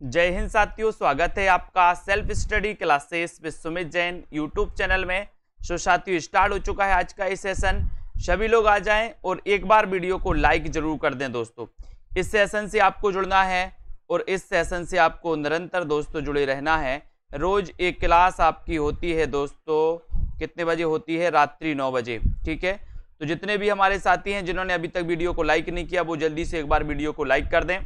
जय हिंद साथियों, स्वागत है आपका self study classes with Sumit Jain YouTube channel में। सो साथियों, स्टार्ट हो चुका है आज का ये सेशन। सभी लोग आ जाएं और एक बार वीडियो को लाइक जरूर कर दें दोस्तों। इस सेशन से आपको जुड़ना है और इस सेशन से आपको निरंतर दोस्तों जुड़े रहना है। रोज एक क्लास आपकी होती है दोस्तों। कितने बजे होती है? रात्रि 9 बजे। ठीक है, तो जितने भी हमारे साथी हैं जिन्होंने अभी तक वीडियो को लाइक नहीं किया, वो जल्दी से एक बार वीडियो को लाइक कर दें।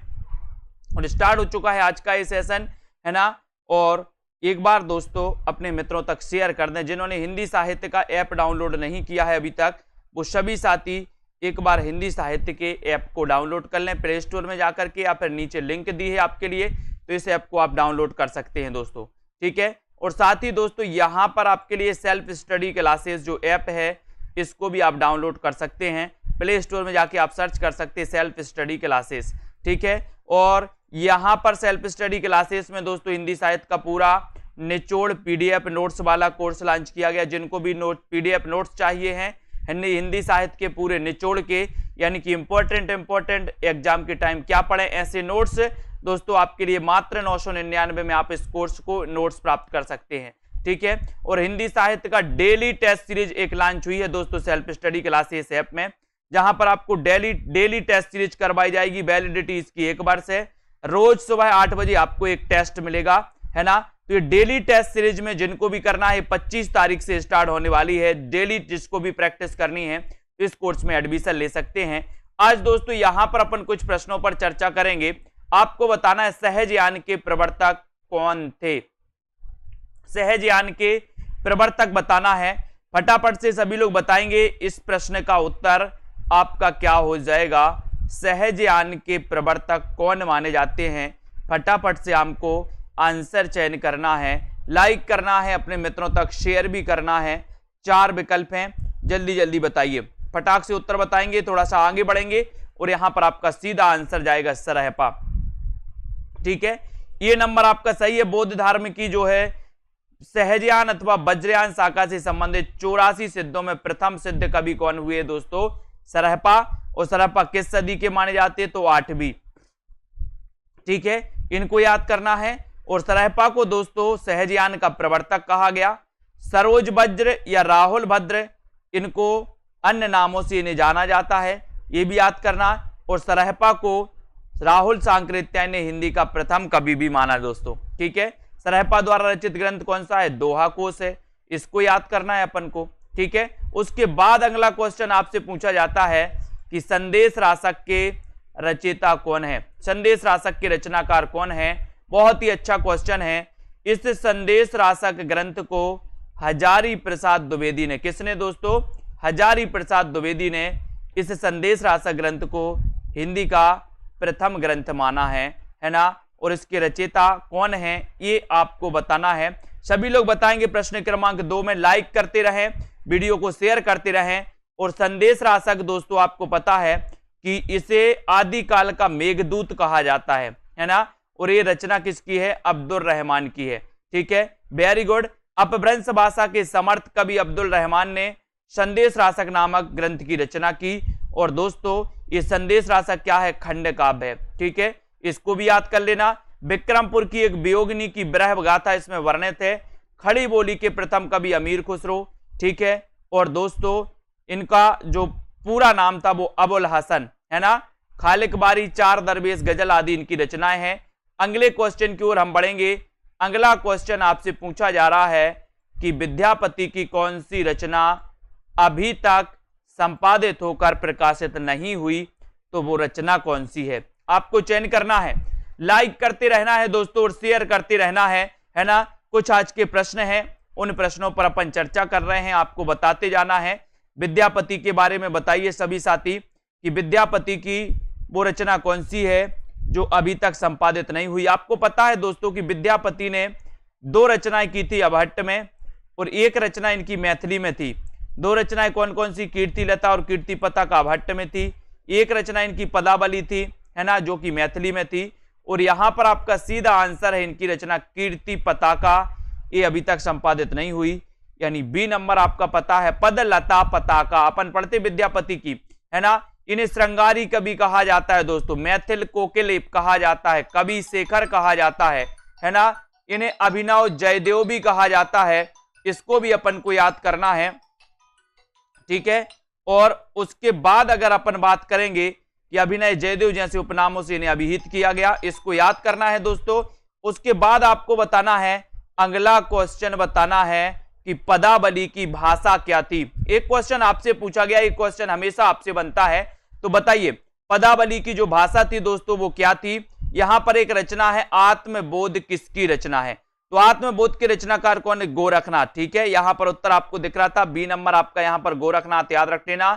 और स्टार्ट हो चुका है आज का ये सेशन, है ना। और एक बार दोस्तों अपने मित्रों तक शेयर कर दें। जिन्होंने हिंदी साहित्य का ऐप डाउनलोड नहीं किया है अभी तक, वो सभी साथी एक बार हिंदी साहित्य के ऐप को डाउनलोड कर लें प्ले स्टोर में जाकर के, या फिर नीचे लिंक दी है आपके लिए, तो इस ऐप को आप डाउनलोड कर सकते हैं दोस्तों। ठीक है, और साथ ही दोस्तों यहाँ पर आपके लिए सेल्फ स्टडी क्लासेस जो ऐप है इसको भी आप डाउनलोड कर सकते हैं। प्ले स्टोर में जाके आप सर्च कर सकते हैं सेल्फ स्टडी क्लासेस। ठीक है, और यहाँ पर सेल्फ स्टडी क्लासेस में दोस्तों हिंदी साहित्य का पूरा निचोड़ पीडीएफ नोट्स वाला कोर्स लॉन्च किया गया। जिनको भी पीडीएफ नोट्स चाहिए हैं हिंदी साहित्य के पूरे निचोड़ के, यानी कि इंपॉर्टेंट एग्जाम के टाइम क्या पढ़े, ऐसे नोट्स दोस्तों आपके लिए मात्र 999 में आप इस कोर्स को नोट्स प्राप्त कर सकते हैं। ठीक है, और हिंदी साहित्य का डेली टेस्ट सीरीज एक लॉन्च हुई है दोस्तों सेल्फ स्टडी क्लासेस ऐप में, जहां पर आपको डेली टेस्ट सीरीज करवाई जाएगी। वैलिडिटी इसकी 1 वर्ष है। रोज सुबह 8 बजे आपको एक टेस्ट मिलेगा, है ना। तो ये डेली टेस्ट सीरीज में जिनको भी करना है 25 तारीख से स्टार्ट होने वाली है। डेली जिसको भी प्रैक्टिस करनी है तो इस कोर्स में एडमिशन ले सकते हैं। आज दोस्तों यहां पर अपन कुछ प्रश्नों पर चर्चा करेंगे। आपको बताना है सहजयान के प्रवर्तक कौन थे। सहजयान के प्रवर्तक बताना है। फटाफट से सभी लोग बताएंगे। इस प्रश्न का उत्तर आपका क्या हो जाएगा? सहजयान के प्रवर्तक कौन माने जाते हैं? फटाफट से हमको आंसर चयन करना है, लाइक करना है, अपने मित्रों तक शेयर भी करना है। 4 विकल्प हैं, जल्दी जल्दी बताइए। फटाक से उत्तर बताएंगे, थोड़ा सा आगे बढ़ेंगे और यहां पर आपका सीधा आंसर जाएगा सरहपा। ठीक है, ये नंबर आपका सही है। बौद्ध धर्म की जो है सहजयान अथवा वज्रयान शाखा से संबंधित 84 सिद्धों में प्रथम सिद्ध कवि कौन हुए दोस्तों? सरहपा। और सरहपा किस सदी के माने जाते हैं? तो 8वीं। ठीक है, इनको याद करना है। और सरहपा को दोस्तों सहजयान का प्रवर्तक कहा गया। सरोज वज्र या राहुल भद्र, इनको अन्य नामों से इन्हें जाना जाता है, ये भी याद करना। और सरहपा को राहुल सांकृत्यायन ने हिंदी का प्रथम कवि भी माना दोस्तों। ठीक है, सरहपा द्वारा रचित ग्रंथ कौन सा है? दोहा कोश है, इसको याद करना है अपन को। ठीक है, उसके बाद अगला क्वेश्चन आपसे पूछा जाता है कि संदेश रासक के रचयिता कौन है? संदेश रासक के रचनाकार कौन है? बहुत ही अच्छा क्वेश्चन है। इस संदेश रासक ग्रंथ को हजारी प्रसाद द्विवेदी ने, किसने दोस्तों? हजारी प्रसाद द्विवेदी ने इस संदेश रासक ग्रंथ को हिंदी का प्रथम ग्रंथ माना है ना। और इसके रचयिता कौन है ये आपको बताना है। सभी लोग बताएंगे। प्रश्न क्रमांक 2 में लाइक करते रहें, वीडियो को शेयर करते रहें। और संदेश रासक दोस्तों आपको पता है कि इसे आदिकाल का मेघदूत कहा जाता है ना। और ये रचना किसकी है? अब्दुल रहमान की है। ठीक है, वेरी गुड। अपभ्रंश भाषा के समर्थ कवि अब्दुल रहमान ने संदेश रासक नामक ग्रंथ की रचना की। और दोस्तों ये संदेश रासक क्या है? खंड काव्य है। ठीक है, इसको भी याद कर लेना। विक्रमपुर की एक वियोगिनी की विरह गाथा इसमें वर्णित है। खड़ी बोली के प्रथम कवि अमीर खुसरो। ठीक है, और दोस्तों इनका जो पूरा नाम था वो अबुल हसन, है ना। खालिक बारी, 4 दरवेश, गजल आदि इनकी रचनाएं हैं। अगले क्वेश्चन की ओर हम बढ़ेंगे। अगला क्वेश्चन आपसे पूछा जा रहा है कि विद्यापति की कौन सी रचना अभी तक संपादित होकर प्रकाशित नहीं हुई? तो वो रचना कौन सी है? आपको चयन करना है, लाइक करते रहना है दोस्तों और शेयर करते रहना है ना। कुछ आज के प्रश्न हैं, उन प्रश्नों पर अपन चर्चा कर रहे हैं, आपको बताते जाना है। विद्यापति के बारे में बताइए सभी साथी कि विद्यापति की वो रचना कौन सी है जो अभी तक संपादित नहीं हुई। आपको पता है दोस्तों कि विद्यापति ने 2 रचनाएं की थी अभट्ट में, और 1 रचना इनकी मैथिली में थी। 2 रचनाएं कौन कौन सी? कीर्तिलता और कीर्तिपता का अभट्ट में थी। 1 रचना इनकी पदावली थी, है ना, जो कि मैथिली में थी। और यहां पर आपका सीधा आंसर है इनकी रचना कीर्तिपता का, ये अभी तक संपादित नहीं हुई, यानी बी नंबर आपका पता है। पद लता पताका अपन पढ़ते विद्यापति की, है ना। इन्हें श्रृंगारी कवि कहा जाता है दोस्तों, मैथिल कोकिल कहा जाता है, कवि शेखर कहा जाता है ना। इन्हें अभिनव जयदेव भी कहा जाता है, इसको भी अपन को याद करना है, ठीक है। और उसके बाद अगर अपन बात करेंगे कि अभिनय जयदेव जैसे उपनामों से इन्हें अभिहित किया गया, इसको याद करना है दोस्तों। उसके बाद आपको बताना है, अगला क्वेश्चन बताना है कि पदावली की भाषा क्या थी। एक क्वेश्चन आपसे पूछा गया, एक क्वेश्चन हमेशा आपसे बनता है, तो बताइए पदावली की जो भाषा थी दोस्तों वो क्या थी। यहां पर एक रचना है आत्मबोध, किसकी रचना है? तो आत्मबोध के रचनाकार कौन है? गोरखनाथ, ठीक है। यहां पर उत्तर आपको दिख रहा था, बी नंबर आपका यहां पर गोरखनाथ, याद रख लेना,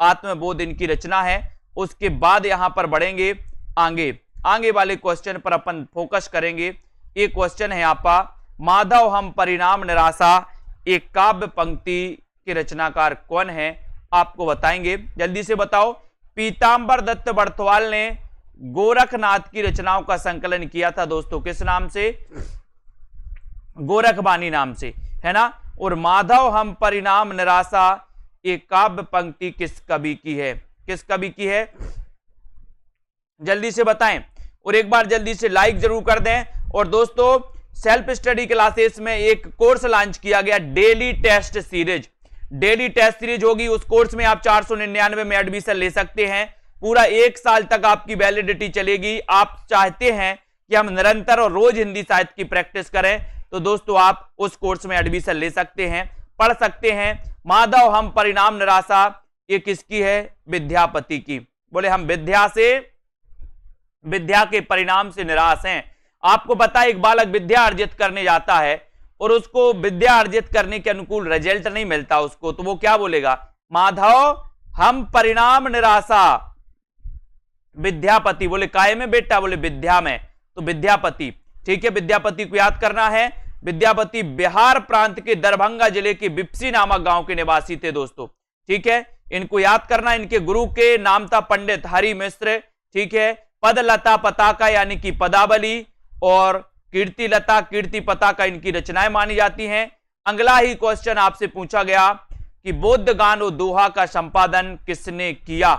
आत्मबोध इनकी रचना है। उसके बाद यहां पर बढ़ेंगे आगे वाले क्वेश्चन पर अपन फोकस करेंगे। एक क्वेश्चन है आपका, माधव हम परिणाम निराशा, एक काव्य पंक्ति के रचनाकार कौन है? आपको बताएंगे, जल्दी से बताओ। पीतांबर दत्त बड़थवाल ने गोरखनाथ की रचनाओं का संकलन किया था दोस्तों, किस नाम से? गोरखबानी नाम से, है ना। और माधव हम परिणाम निराशा एक काव्य पंक्ति किस कवि की है? किस कवि की है? जल्दी से बताएं और एक बार जल्दी से लाइक जरूर कर दें। और दोस्तों सेल्फ स्टडी क्लासेस में एक कोर्स लॉन्च किया गया, daily test series. Daily test series होगी, उस कोर्स में आप 499 में एडमिशन ले सकते हैं। पूरा 1 साल तक आपकी वैलिडिटी चलेगी। आप चाहते हैं कि हम निरंतर और रोज हिंदी साहित्य की प्रैक्टिस करें, तो दोस्तों आप उस कोर्स में एडमिशन ले सकते हैं, पढ़ सकते हैं। माधव हम परिणाम निराशा ये किसकी है? विद्यापति की। बोले हम विद्या के परिणाम से निराश हैं। आपको पता है एक बालक विद्या अर्जित करने जाता है और उसको विद्या अर्जित करने के अनुकूल रिजल्ट नहीं मिलता उसको, तो वो क्या बोलेगा? माधव हम परिणाम निराशा विद्यापति। बोले काय में बेटा? बोले विद्या में, तो विद्यापति, ठीक है। विद्यापति को याद करना है। विद्यापति बिहार प्रांत के दरभंगा जिले के बिप्सी नामक गांव के निवासी थे दोस्तों, ठीक है। इनको याद करना। इनके गुरु के नाम था पंडित हरि मिश्र, ठीक है। पदलता पताका यानी कि पदावली और कीर्ति लता कीर्ति पताका इनकी रचनाएं मानी जाती हैं। अगला ही क्वेश्चन आपसे पूछा गया कि बौद्ध गान और दोहा का संपादन किसने किया?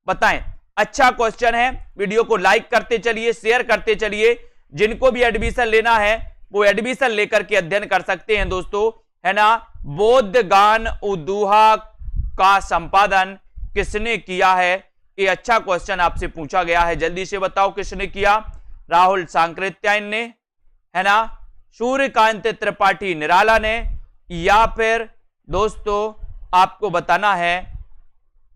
बताएं। अच्छा क्वेश्चन है, वीडियो को लाइक करते चलिए, शेयर करते चलिए। जिनको भी एडमिशन लेना है वो एडमिशन लेकर के अध्ययन कर सकते हैं दोस्तों, है ना। बौद्ध गान और दोहा का संपादन किसने किया है? ये अच्छा क्वेश्चन आपसे पूछा गया है, जल्दी से बताओ किसने किया? राहुल सांकृत्यायन ने, है ना, सूर्यकांत त्रिपाठी निराला ने, या फिर दोस्तों आपको बताना है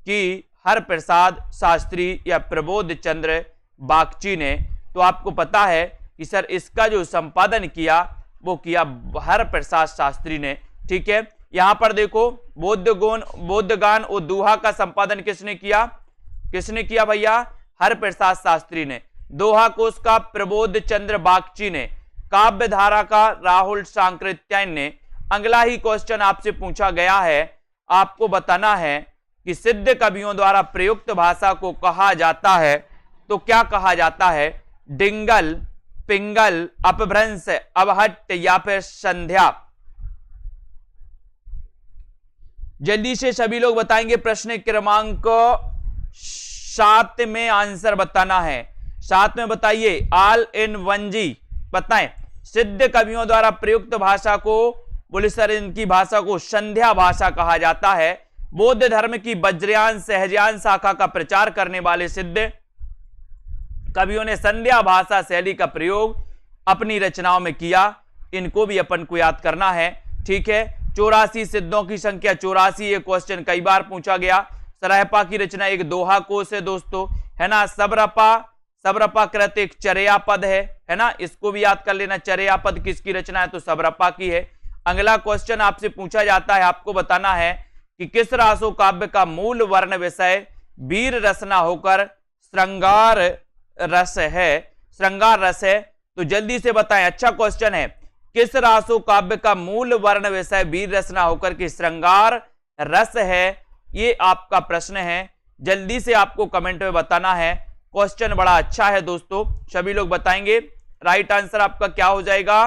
कि हरप्रसाद शास्त्री या प्रबोध चंद्र बागची ने। तो आपको पता है कि सर इसका जो संपादन किया वो किया हरप्रसाद शास्त्री ने, ठीक है। यहां पर देखो बौद्ध गान और दोहा का संपादन किसने किया? किसने किया भैया? हरप्रसाद शास्त्री ने। दोहा कोश का प्रबोध चंद्र बागची ने। काव्य धारा का राहुल सांकृत्यायन ने। अगला ही क्वेश्चन आपसे पूछा गया है, आपको बताना है कि सिद्ध कवियों द्वारा प्रयुक्त भाषा को कहा जाता है, तो क्या कहा जाता है? डिंगल, पिंगल, अपभ्रंश, अवहट्ट या फिर संध्या? जल्दी से सभी लोग बताएंगे। प्रश्न क्रमांक 7 में आंसर बताना है। 7 में बताइए। ऑल इन वन जी बताएं। सिद्ध कवियों द्वारा प्रयुक्त भाषा को, बोले सर इनकी भाषा को संध्या भाषा कहा जाता है। बौद्ध धर्म की वज्रयान सहजयान शाखा का प्रचार करने वाले सिद्ध कवियों ने संध्या भाषा शैली का प्रयोग अपनी रचनाओं में किया। इनको भी अपन को याद करना है, ठीक है। 84 सिद्धों की संख्या 84, ये क्वेश्चन कई बार पूछा गया। सराहपा की रचना एक दोहा कोश है दोस्तों, है ना। सबरपा कृत एक चर्या पद है ना, इसको भी याद कर लेना। चर्या पद किसकी रचना है? तो सबरपा की है। अगला क्वेश्चन आपसे पूछा जाता है, आपको बताना है कि किस रासो काव्य का मूल वर्ण विषय वीर रसना होकर श्रृंगार रस है? श्रृंगार रस है, तो जल्दी से बताएं। अच्छा क्वेश्चन है। किस रासो काव्य का मूल वर्ण विषय वीर रसना होकर के श्रृंगार रस है? ये आपका प्रश्न है, जल्दी से आपको कमेंट में बताना है। क्वेश्चन बड़ा अच्छा है दोस्तों, सभी लोग बताएंगे। राइट आंसर आपका क्या हो जाएगा,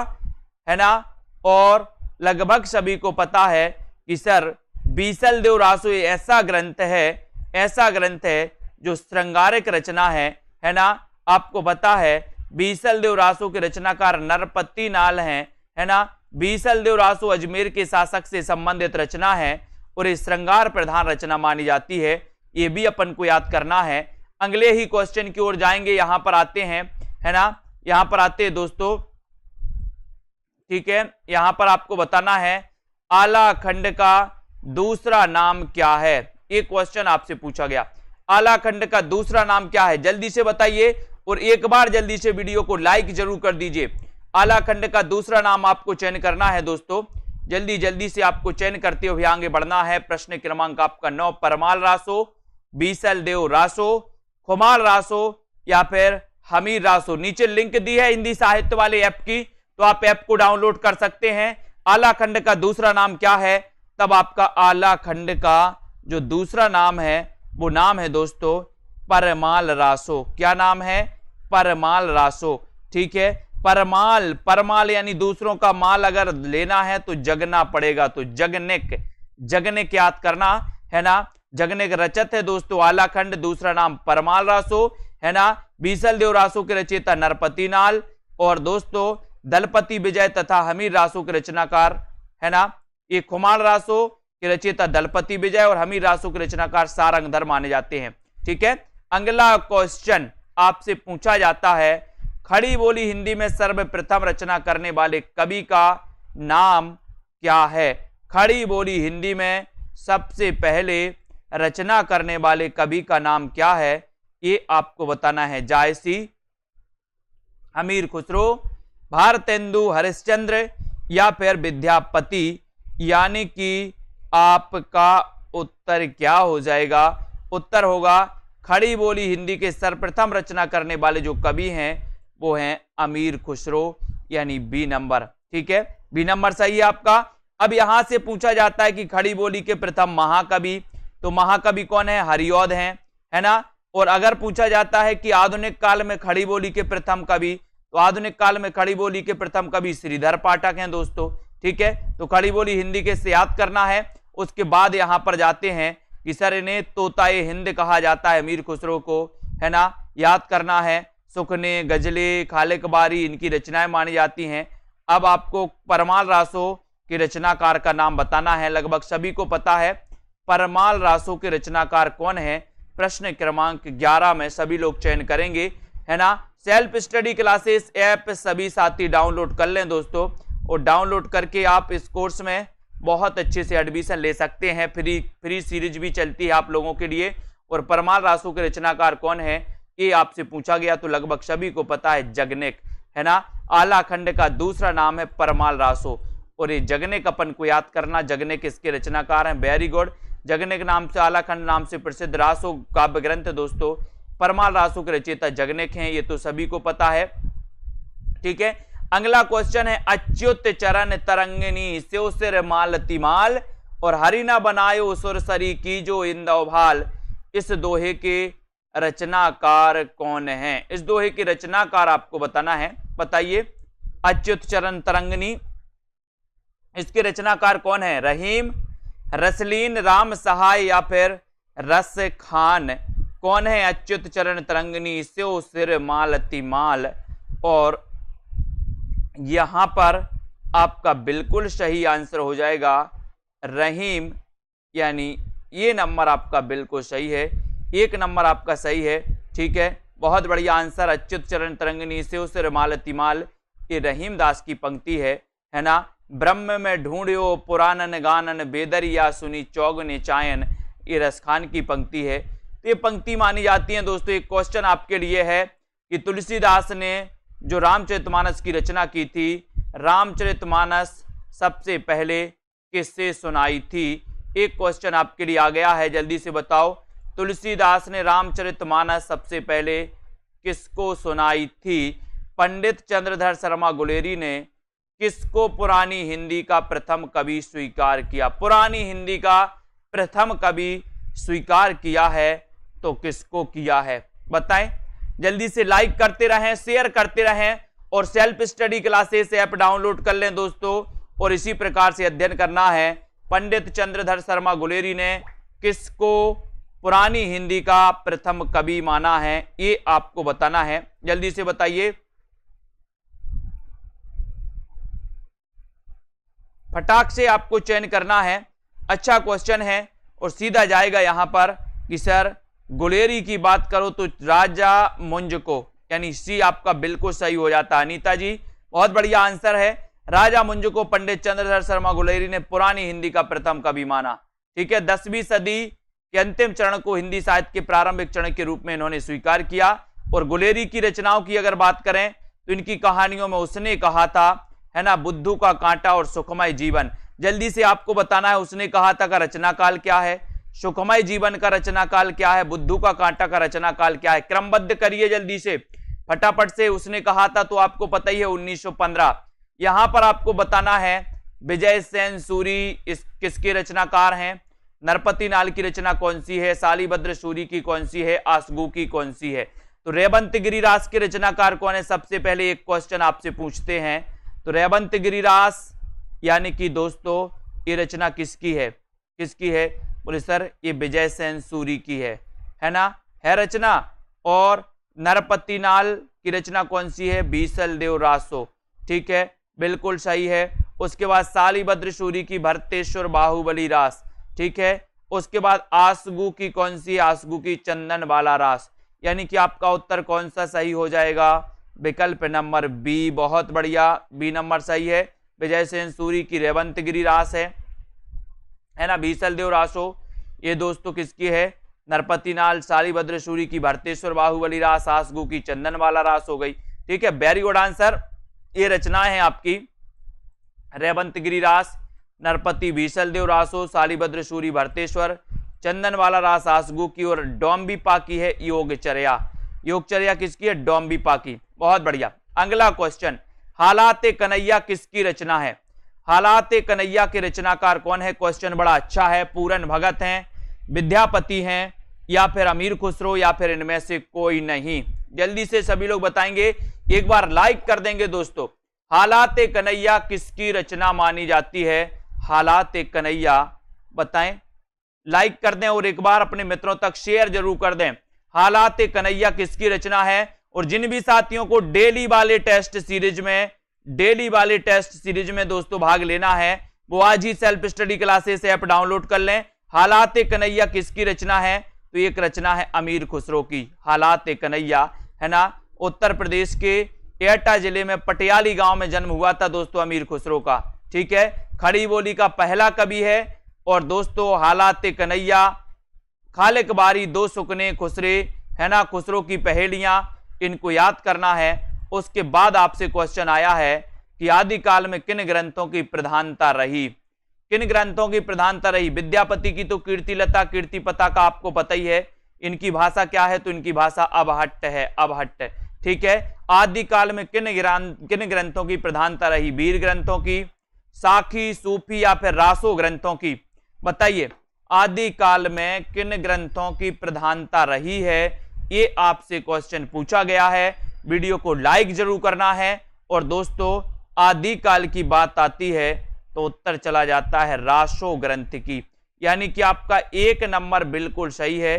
है ना। और लगभग सभी को पता है कि सर बीसल देव रासो ऐसा ग्रंथ है जो श्रृंगारिक रचना है ना, आपको पता है बीसल देव रासो के रचनाकार नरपति नाल हैं, है ना। बीसल देव रासो अजमेर के शासक से संबंधित रचना है और इस श्रृंगार प्रधान रचना मानी जाती है। ये भी अपन को याद करना है। अगले ही क्वेश्चन की ओर जाएंगे, यहां पर आते हैं, है ना, यहां पर आते हैं दोस्तों, ठीक है। यहां पर आपको बताना है आला खंड का दूसरा नाम क्या है। एक क्वेश्चन आपसे पूछा गया, आला खंड का दूसरा नाम क्या है, जल्दी से बताइए और एक बार जल्दी से वीडियो को लाइक जरूर कर दीजिए। आला खंड का दूसरा नाम आपको चयन करना है दोस्तों, जल्दी जल्दी से आपको चयन करते हुए आगे बढ़ना है। प्रश्न क्रमांक आपका 9, परमाल रासो, बीसल देव रासो, खुमाल रासो या फिर हमीर रासो। नीचे लिंक दी है हिंदी साहित्य वाले ऐप की, तो आप ऐप को डाउनलोड कर सकते हैं। आला खंड का दूसरा नाम क्या है, तब आपका आला खंड का जो दूसरा नाम है वो नाम है दोस्तों परमाल रासो। क्या नाम है, परमाल रासो, ठीक है। परमाल, परमाल यानी दूसरों का माल अगर लेना है तो जगना पड़ेगा, तो जगनिक, जगनिक याद करना, है ना। जगनिक रचत है दोस्तों आला खंड, दूसरा नाम परमाल रासो, है ना। बीसल देव रासो के रचयिता नरपति नाल और दोस्तों दलपति विजय तथा हमीर रासो के रचनाकार, है ना, ये खुमाल रासो के रचयिता दलपति विजय और हमीर रासो के रचनाकार सारंगधर माने जाते हैं, ठीक है। अगला क्वेश्चन आपसे पूछा जाता है, खड़ी बोली हिंदी में सर्वप्रथम रचना करने वाले कवि का नाम क्या है। खड़ी बोली हिंदी में सबसे पहले रचना करने वाले कवि का नाम क्या है, ये आपको बताना है। जायसी, हमीर खुसरो, भारतेंदु हरिश्चंद्र या फिर विद्यापति। यानी कि आपका उत्तर क्या हो जाएगा, उत्तर होगा खड़ी बोली हिंदी के सर्वप्रथम रचना करने वाले जो कवि हैं वो हैं अमीर खुसरो, यानी बी नंबर, ठीक है। बी नंबर सही है आपका। अब यहां से पूछा जाता है कि खड़ी बोली के प्रथम महाकवि, तो महाकवि कौन है, हरिऔध हैं, है ना। और अगर पूछा जाता है कि आधुनिक काल में खड़ी बोली के प्रथम कवि, तो आधुनिक काल में खड़ी बोली के प्रथम कवि श्रीधर पाठक हैं दोस्तों, ठीक है। तो खड़ी बोली हिंदी के से याद करना है। उसके बाद यहां पर जाते हैं कि सर इन्हें तोताए हिंद कहा जाता है अमीर खुसरो को, है ना, याद करना है। सुखने, गजले, खालिकबारी इनकी रचनाएं मानी जाती हैं। अब आपको परमाल रासो के रचनाकार का नाम बताना है। लगभग सभी को पता है परमाल रासो के रचनाकार कौन है। प्रश्न क्रमांक 11 में सभी लोग चयन करेंगे, है ना। सेल्फ स्टडी क्लासेस ऐप सभी साथी डाउनलोड कर लें दोस्तों, और डाउनलोड करके आप इस कोर्स में बहुत अच्छे से एडमिशन ले सकते हैं। फ्री सीरीज भी चलती है आप लोगों के लिए। और परमाल रासो के रचनाकार कौन है ये आपसे पूछा गया, तो लगभग सभी को पता है जगनिक, है ना। आला खंड का दूसरा नाम है परमाल रासो और ये जगनिक अपन को याद करना, जगनिक इसके रचनाकार हैं। Very good. जगनिक नाम से, आला खंड नाम से प्रसिद्ध रासो काव्य ग्रंथ दोस्तों परमाल रासो के रचयिता जगनिक हैं, ये तो सभी को पता है, ठीक है। अगला क्वेश्चन है, अच्युत चरण तरंगिनी स्यो सिर मालती माल और हरि न बनायो सुरसरी की जो इंदव भाल। इस दोहे के रचनाकार कौन है, इस दोहे के रचनाकार आपको बताना है। बताइए, अच्युत चरण तरंगिनी, इसके रचनाकार कौन है। रहीम, रसलीन, राम सहाय या फिर रस खान। कौन है अच्युत चरण तरंगिनी स्यो सिर मालती माल। और यहां पर आपका बिल्कुल सही आंसर हो जाएगा रहीम, यानी ये नंबर आपका बिल्कुल सही है, एक नंबर आपका सही है, ठीक है। बहुत बढ़िया आंसर, अच्युत चरण तरंगिनी स्यो सिर मालती माल, ये रहीम दास की पंक्ति है ना। ब्रह्म में ढूंढियो पुराणन गानन बेदरिया सुनी चौगने चायन, ये रसखान की पंक्ति है। तो ये पंक्ति मानी जाती है दोस्तों। एक क्वेश्चन आपके लिए है कि तुलसीदास ने जो रामचरितमानस की रचना की थी, रामचरितमानस सबसे पहले किससे सुनाई थी। एक क्वेश्चन आपके लिए आ गया है, जल्दी से बताओ, तुलसीदास ने रामचरितमानस सबसे पहले किसको सुनाई थी। पंडित चंद्रधर शर्मा गुलेरी ने किसको पुरानी हिंदी का प्रथम कवि स्वीकार किया। पुरानी हिंदी का प्रथम कवि स्वीकार किया है तो किसको किया है, बताएं। जल्दी से लाइक करते रहें, शेयर करते रहें और self study classes app download कर लें दोस्तों। और इसी प्रकार से अध्ययन करना है। पंडित चंद्रधर शर्मा गुलेरी ने किसको पुरानी हिंदी का प्रथम कवि माना है? ये आपको बताना है, जल्दी से बताइए। फटाक से आपको चयन करना है। अच्छा क्वेश्चन है और सीधा जाएगा यहां पर कि सर गुलेरी की बात करो तो राजा मुंज को, यानी सी आपका बिल्कुल सही हो जाता है। अनीता जी बहुत बढ़िया आंसर है। राजा मुंज को पंडित चंद्रशेखर शर्मा गुलेरी ने पुरानी हिंदी का प्रथम कवि माना। ठीक है, 10वीं सदी के अंतिम चरण को हिंदी साहित्य के प्रारंभिक चरण के रूप में इन्होंने स्वीकार किया। और गुलेरी की रचनाओं की अगर बात करें तो इनकी कहानियों में उसने कहा था, है ना, बुद्धू का कांटा और सुखमय जीवन। जल्दी से आपको बताना है उसने कहा था का रचना काल क्या है, सुखमय जीवन का रचना काल क्या है, बुद्धू का कांटा का रचना काल क्या है। क्रमबद्ध करिए जल्दी से फटाफट से। उसने कहा था तो आपको पता ही है 1915। यहां पर आपको बताना है विजय सेन सूरी किसके रचनाकार हैं, नरपति नाल की रचना कौन सी है, सालीभद्र सूरी की कौन सी है, आसगू की कौन सी है। तो रेवंत गिरिरास के रचनाकार कौन है? सबसे पहले एक क्वेश्चन आपसे पूछते हैं। तो रेवंत गिरिरास यानी कि दोस्तों ये रचना किसकी है? किसकी है? बोले सर ये विजय सेन सूरी की है ना, है रचना। और नरपति नाल की रचना कौन सी है? बीसल देव रासो। ठीक है, बिल्कुल सही है। उसके बाद सालीभद्र सूरी की भरतेश्वर बाहुबली रास। ठीक है, उसके बाद आसगू की कौन सी? आसगू की चंदन वाला रास। यानी कि आपका उत्तर कौन सा सही हो जाएगा? विकल्प नंबर बी। बहुत बढ़िया, बी नंबर सही है। विजय सेन सूरी की रेवंत गिरी रास है ना, बीसल देव रासो। ये दोस्तों किसकी है? नरपति नाल। सालीभद्र सूरी की भरतेश्वर बाहुबली रास, आसगू की चंदन वाला रास हो गई। ठीक है, वेरी गुड आंसर। ये रचनाएं हैं आपकी रेवंत गिरी रास, नरपति बीसल देव रासो, सालीभद्र सूरी भरतेश्वर, चंदन वाला रास आसगू की, और डोम्बिपा की है योगचर्या। योगचर्या किसकी है? डोम्बिपा की। बहुत बढ़िया। अगला क्वेश्चन, हालाते कन्हैया किसकी रचना है? हालाते कन्हैया के रचनाकार कौन है? क्वेश्चन बड़ा अच्छा है। पूरन भगत हैं, विद्यापति हैं, या फिर अमीर खुसरो, या फिर इनमें से कोई नहीं। जल्दी से सभी लोग बताएंगे, एक बार लाइक कर देंगे दोस्तों। हालाते कन्हैया किसकी रचना मानी जाती है? हालाते कन्हैया बताएं, लाइक कर दें और एक बार अपने मित्रों तक शेयर जरूर कर दें। हालाते कन्हैया किसकी रचना है? और जिन भी साथियों को डेली वाले टेस्ट सीरीज में दोस्तों भाग लेना है वो आज ही self study classes app download कर लें। हालाते कन्हैया किसकी रचना है? तो एक रचना है अमीर खुसरो की। हालाते कन्हैया, है ना, उत्तर प्रदेश के एटा जिले में पटियाली गांव में जन्म हुआ था दोस्तों अमीर खुसरो का। ठीक है, खड़ी बोली का पहला कवि है। और दोस्तों हालाते कन्हैया, खालिक बारी, दो सुकने खुसरे, है ना, खुसरो की पहेलियां, इनको याद करना है। उसके बाद आपसे क्वेश्चन आया है कि आदिकाल में किन ग्रंथों की प्रधानता रही? किन ग्रंथों की प्रधानता रही? विद्यापति की तो कीर्तिलता कीर्तिपता का आपको पता ही है। इनकी भाषा क्या है? तो इनकी भाषा अबहट्ट है, अबहट्ट। ठीक है, आदिकाल में किन ग्रंथों की प्रधानता रही? वीर ग्रंथों की, साखी, सूफी, या फिर रासो ग्रंथों की? बताइए, आदिकाल में किन ग्रंथों की प्रधानता रही है? ये आपसे क्वेश्चन पूछा गया है। वीडियो को लाइक जरूर करना है। और दोस्तों आदिकाल की बात आती है तो उत्तर चला जाता है रासो ग्रंथ की। यानी कि आपका एक नंबर बिल्कुल सही है।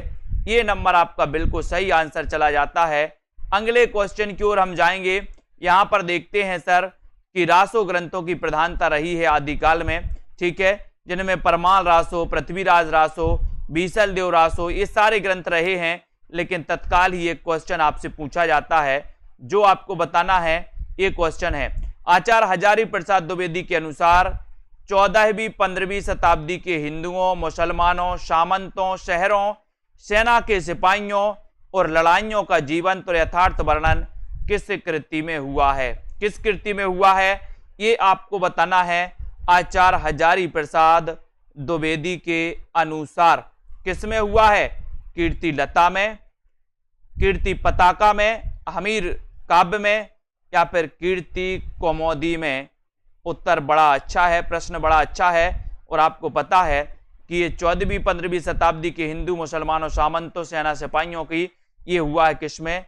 ये नंबर आपका बिल्कुल सही आंसर चला जाता है। अगले क्वेश्चन की ओर हम जाएंगे। यहां पर देखते हैं सर कि रासो ग्रंथों की प्रधानता रही है आदिकाल में। ठीक है, जिनमें परमाल रासो, पृथ्वीराज रासो, बीसल देव रासो, ये सारे ग्रंथ रहे हैं। लेकिन तत्काल ही एक क्वेश्चन आपसे पूछा जाता है जो आपको बताना है। ये क्वेश्चन है, आचार्य हजारी प्रसाद द्विवेदी के अनुसार 14वीं 15वीं शताब्दी के हिंदुओं, मुसलमानों, सामंतों, शहरों, सेना के सिपाहियों और लड़ाइयों का जीवंत और यथार्थ वर्णन किस कृति में हुआ है? किस कृति में हुआ है ये आपको बताना है। आचार्य हजारी प्रसाद द्विवेदी के अनुसार किस में हुआ है? कीर्ति लता में, कीर्ति पताका में, हमीर काव्य में, या फिर कीर्ति कौमुदी में? उत्तर बड़ा अच्छा है, प्रश्न बड़ा अच्छा है। और आपको पता है कि ये 14वीं 15वीं शताब्दी के हिंदू, मुसलमानों, सामंतों, सेना सिपाहियों की ये हुआ है किसमें?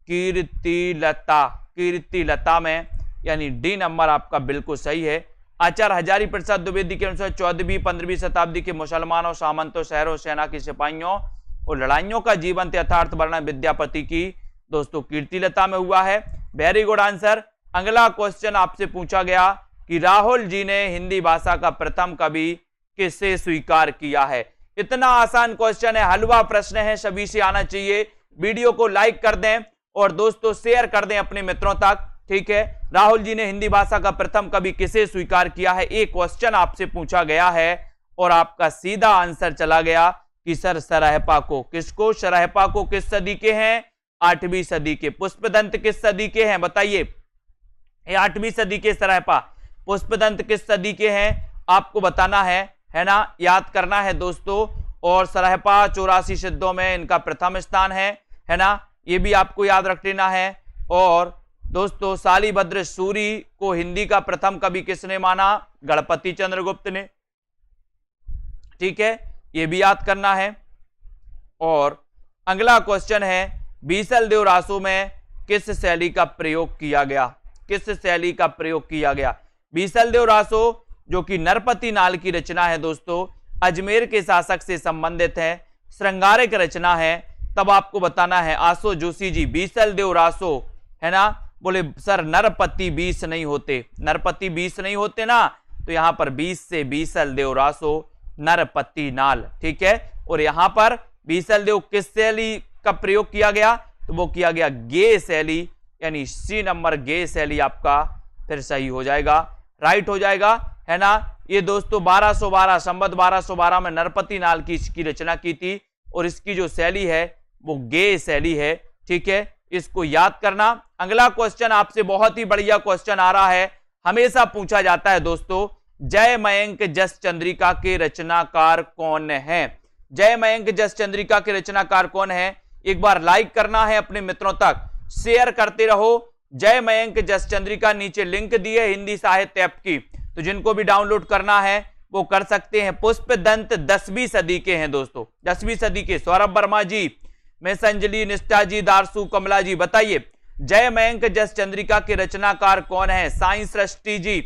कीर्ति लता, कीर्ति लता में। यानी डी नंबर आपका बिल्कुल सही है। आचार्य हजारी प्रसाद द्विवेदी के अनुसार 14वीं 15वीं शताब्दी के मुसलमानों, सामंतों, शहरों, सेना के सिपाहियों और लड़ाइयों का जीवंत यथार्थ वर्णन विद्यापति की दोस्तों कीर्तिलता में हुआ है। Very good answer. अगला क्वेश्चन आपसे पूछा गया कि राहुल जी ने हिंदी भाषा का प्रथम कवि किसे स्वीकार किया है। इतना आसान क्वेश्चन है, हलवा प्रश्न है, सभी से आना चाहिए। वीडियो को लाइक कर दें और दोस्तों शेयर कर दें अपने मित्रों तक, ठीक है। राहुल जी ने हिंदी भाषा का प्रथम कवि किसे स्वीकार किया है, एक क्वेश्चन आपसे पूछा गया है और आपका सीधा आंसर चला गया कि सर सरहपा को। किसको? सरहपा को। किस सदी के हैं? 8वीं सदी के। पुष्पदंत किस सदी के हैं बताइए? 8वीं सदी के सरहपा। पुष्पदंत किस सदी के हैं आपको बताना है ना, याद करना है दोस्तों। और सरहपा 84 सिद्धों में इनका प्रथम स्थान है ना, ये भी आपको याद रख लेना है। और दोस्तों शालिभद्र सूरी को हिंदी का प्रथम कवि किसने माना? गणपति चंद्रगुप्त ने, ठीक है, ये भी याद करना है। और अगला क्वेश्चन है बीसल देव रासो में किस शैली का प्रयोग किया गया? किस शैली का प्रयोग किया गया? बीसल देव रासो जो कि नरपति नाल की रचना है दोस्तों, अजमेर के शासक से संबंधित है, श्रृंगारिक रचना है। तब आपको बताना है आसो जोशी जी बीसल देव रासो, है ना, बोले सर नरपति 20 नहीं होते, नरपति 20 नहीं होते ना, तो यहां पर 20 से बीसल देव रासो नरपति नाल, ठीक है। और यहां पर बीसल देव किस शैली का प्रयोग किया गया? तो वो किया गया गे शैली, यानी सी नंबर गे शैली आपका फिर सही हो जाएगा, राइट हो जाएगा, है ना। ये दोस्तों 1212 संवत 1212 में नरपति नाल की इसकी रचना की थी और इसकी जो शैली है वो गे शैली है, ठीक है, इसको याद करना। अगला क्वेश्चन आपसे बहुत ही बढ़िया क्वेश्चन आ रहा है, हमेशा पूछा जाता है दोस्तों, जय मयंक जस चंद्रिका के रचनाकार कौन है? जय मयंक जस चंद्रिका के रचनाकार कौन है? एक बार लाइक करना है अपने मित्रों तक, शेयर करते रहो। जय मयंक जस चंद्रिका नीचे लिंक दी है हिंदी साहित्य ऐप की, तो जिनको भी डाउनलोड करना है वो कर सकते हैं। पुष्पदंत 10वीं सदी के हैं दोस्तों, 10वीं सदी के। सौरभ वर्मा जी, मैसंजलि, निष्ठा जी, दारसू, कमला जी, बताइए जय मयंक जस चंद्रिका के रचनाकार कौन है? साई सृष्टि जी,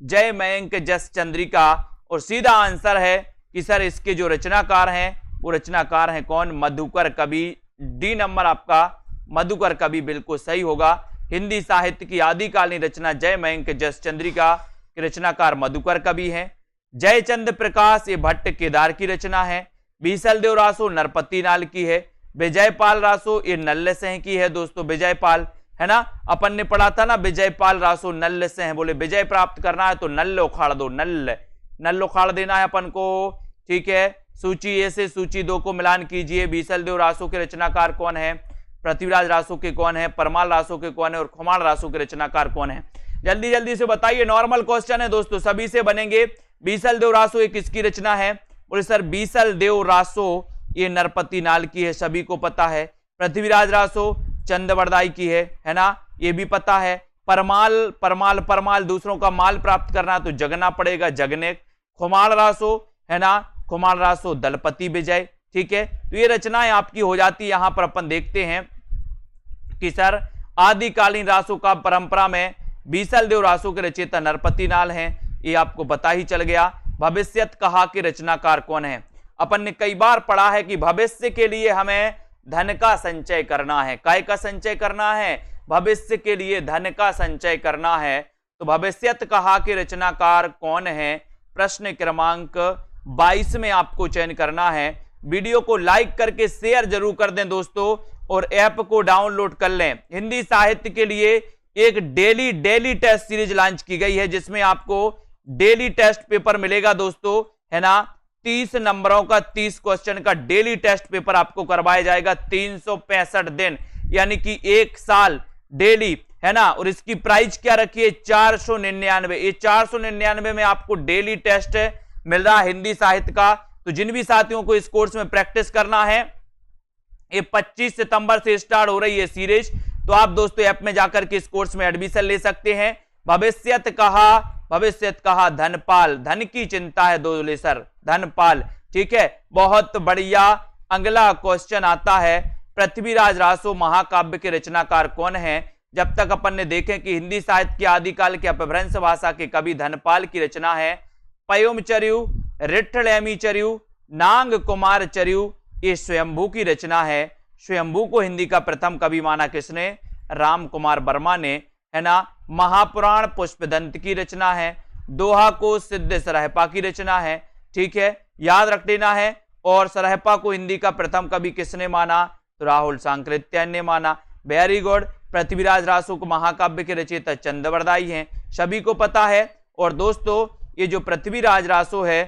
जय मयंक जस चंद्रिका। और सीधा आंसर है कि सर इसके जो रचनाकार हैं वो रचनाकार हैं कौन? मधुकर कवि। डी नंबर आपका मधुकर कवि बिल्कुल सही होगा। हिंदी साहित्य की आदिकालीन रचना जय मयंक जस चंद्रिका के रचनाकार मधुकर कवि हैं। जयचंद प्रकाश ये भट्ट केदार की रचना है। बीसल देव रासो नरपति नाल की है। विजयपाल रासो ये नल्ल सिंह की है दोस्तों, विजयपाल, है ना, अपन ने पढ़ा था ना, विजयपाल रासो नल्ल सिंह, बोले विजय प्राप्त करना है तो नल्ल उखाड़ दो, नल्ल उखाड़ देना है अपन को, ठीक है। सूची ए से सूची 2 को मिलान कीजिए। बीसल देव रासो के रचनाकार कौन है? पृथ्वीराज रासो के कौन है? परमाल रासो के कौन है? और खुमार रासो के रचनाकार कौन है? जल्दी जल्दी से बताइए, नॉर्मल क्वेश्चन है दोस्तों, सभी से बनेंगे। बीसल देव रासो एक किसकी रचना है? बोले सर बीसल देव रासो ये नरपति नाल की है, सभी को पता है। पृथ्वीराज रासो चंदवरदाई की है ना, ये भी पता है। परमाल परमाल परमाल दूसरों का माल प्राप्त करना तो जगना पड़ेगा, जगने। खुमार रासो, है ना, खुमार रासो दलपति विजय, ठीक है। तो ये रचनाएं आपकी हो जाती है। यहां पर अपन देखते हैं कि सर आदिकालीन रासो का परंपरा में बीसल देव रासो के रचयिता नरपति नाल हैं, ये आपको पता ही चल गया। भविष्यत कहा के रचनाकार कौन है? अपन ने कई बार पढ़ा है कि भविष्य के लिए हमें धन का संचय करना है। काय का संचय करना है? भविष्य के लिए धन का संचय करना है। तो भविष्यत कहा के रचनाकार कौन है? प्रश्न क्रमांक 22 में आपको चयन करना है। वीडियो को लाइक करके शेयर जरूर कर दें दोस्तों, और ऐप को डाउनलोड कर लें। हिंदी साहित्य के लिए एक डेली टेस्ट सीरीज लॉन्च की गई है, जिसमें आपको डेली टेस्ट पेपर मिलेगा दोस्तों, है ना। 30 नंबरों का 30 क्वेश्चन का डेली टेस्ट पेपर आपको करवाया जाएगा 365 दिन, यानी कि 1 साल डेली, है ना। और इसकी प्राइस क्या रखी है? 499। ये 499 में आपको डेली टेस्ट मिल रहा है हिंदी साहित्य का। तो जिन भी साथियों को इस कोर्स में प्रैक्टिस करना है, ये 25 सितंबर से स्टार्ट हो रही है सीरीज, तो आप दोस्तों ऐप में जाकर के इस कोर्स में एडमिशन ले सकते हैं। भविष्यत कहा धनपाल, धन की चिंता है दोले सर, धनपाल, ठीक है, बहुत बढ़िया। अगला क्वेश्चन आता है, पृथ्वीराज रासो महाकाव्य के रचनाकार कौन है? जब तक अपन ने देखे कि हिंदी साहित्य के आदिकाल के अपभ्रंश भाषा के कवि धनपाल की रचना है। पयोमचर्यु, रिठ्ठलैमीचर्यु, नांग कुमार चर्यु, ये स्वयंभू की रचना है। स्वयंभू को हिंदी का प्रथम कवि माना किसने? राम कुमार वर्मा ने, है ना। महापुराण पुष्पदंत की रचना है। दोहा को सिद्ध सरहपा की रचना है, ठीक है, याद रख लेना है। और सरहपा को हिंदी का प्रथम कवि किसने माना? तो राहुल सांकृत्यायन ने माना। Very good. पृथ्वीराज रासो को महाकाव्य के रचयिता चंद्रवरदाई हैं, सभी को पता है। और दोस्तों ये जो पृथ्वीराज रासो है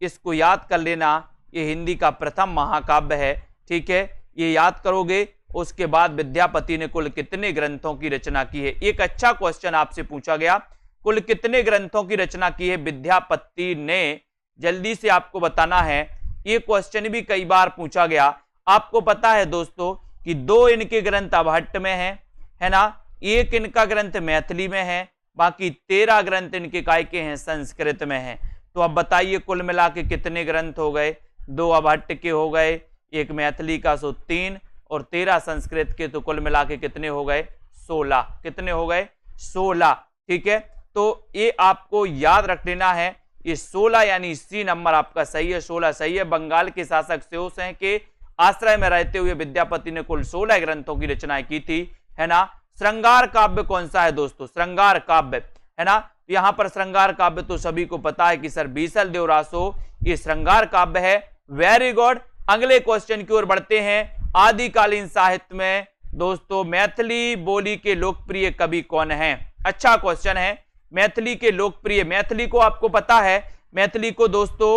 इसको याद कर लेना, ये हिंदी का प्रथम महाकाव्य है, ठीक है, ये याद करोगे। उसके बाद विद्यापति ने कुल कितने ग्रंथों की रचना की है? एक अच्छा क्वेश्चन आपसे पूछा गया, कुल कितने ग्रंथों की रचना की है विद्यापति ने? जल्दी से आपको बताना है। ये क्वेश्चन भी कई बार पूछा गया। आपको पता है दोस्तों कि 2 इनके ग्रंथ अभट्ट में है ना, एक इनका ग्रंथ मैथिली में है, बाकी 13 ग्रंथ इनके काय के हैं संस्कृत में है। तो अब बताइए कुल मिला के कितने ग्रंथ हो गए? 2 अभट्ट के हो गए, एक मैथिली का, सो 3, और 13 संस्कृत के, तो कुल मिला के कितने हो गए? 16। कितने हो गए? 16, ठीक है। तो ये आपको याद रख लेना है, ये 16 यानी सी नंबर आपका सही है, 16 सही है। बंगाल के शासक सेन के आश्रय में रहते हुए विद्यापति ने कुल 16 ग्रंथों की रचना की थी, है ना। श्रृंगार काव्य कौन सा है दोस्तों? श्रृंगार काव्य, है ना। यहां पर श्रृंगार काव्य तो सभी को पता है कि सर बीसल देव रासो ये श्रृंगार काव्य है। Very good. अगले क्वेश्चन की ओर बढ़ते हैं। आदिकालीन साहित्य में दोस्तों मैथिली बोली के लोकप्रिय कवि कौन है? अच्छा क्वेश्चन है। मैथिली के लोकप्रिय, मैथिली को आपको पता है, मैथिली को दोस्तों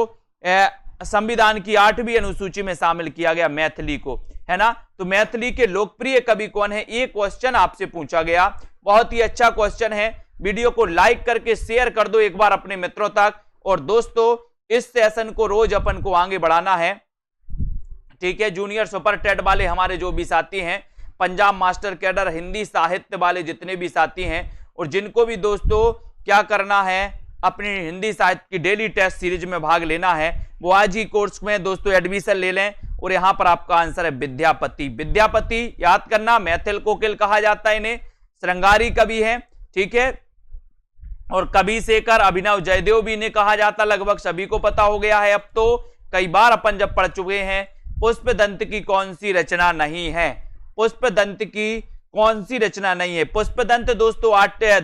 संविधान की 8वीं अनुसूची में शामिल किया गया मैथिली को, है ना। तो मैथिली के लोकप्रिय कवि कौन है? ये क्वेश्चन आपसे पूछा गया, बहुत ही अच्छा क्वेश्चन है। वीडियो को लाइक करके शेयर कर दो एक बार अपने मित्रों तक। और दोस्तों इस सेशन को रोज अपन को आगे बढ़ाना है, ठीक है। जूनियर सुपर टेट वाले हमारे जो भी साथी हैं, पंजाब मास्टर कैडर, हिंदी साहित्य वाले जितने भी साथी हैं, और जिनको भी दोस्तों क्या करना है, अपनी हिंदी साहित्य की डेली टेस्ट सीरीज में भाग लेना है, वो आज ही कोर्स में दोस्तों एडमिशन ले लें। और यहां पर आपका आंसर है विद्यापति। विद्यापति याद करना, मैथिल कोकिल कहा जाता है इन्हें, श्रृंगारी कवि है, ठीक है। और कवि शेखर, अभिनव जयदेव भी इन्हें कहा जाता, लगभग सभी को पता हो गया है अब तो, कई बार अपन जब पढ़ चुके हैं। पुष्पदंत की कौन सी रचना नहीं है? पुष्पदंत की कौन सी रचना नहीं है? पुष्पदंत दोस्तों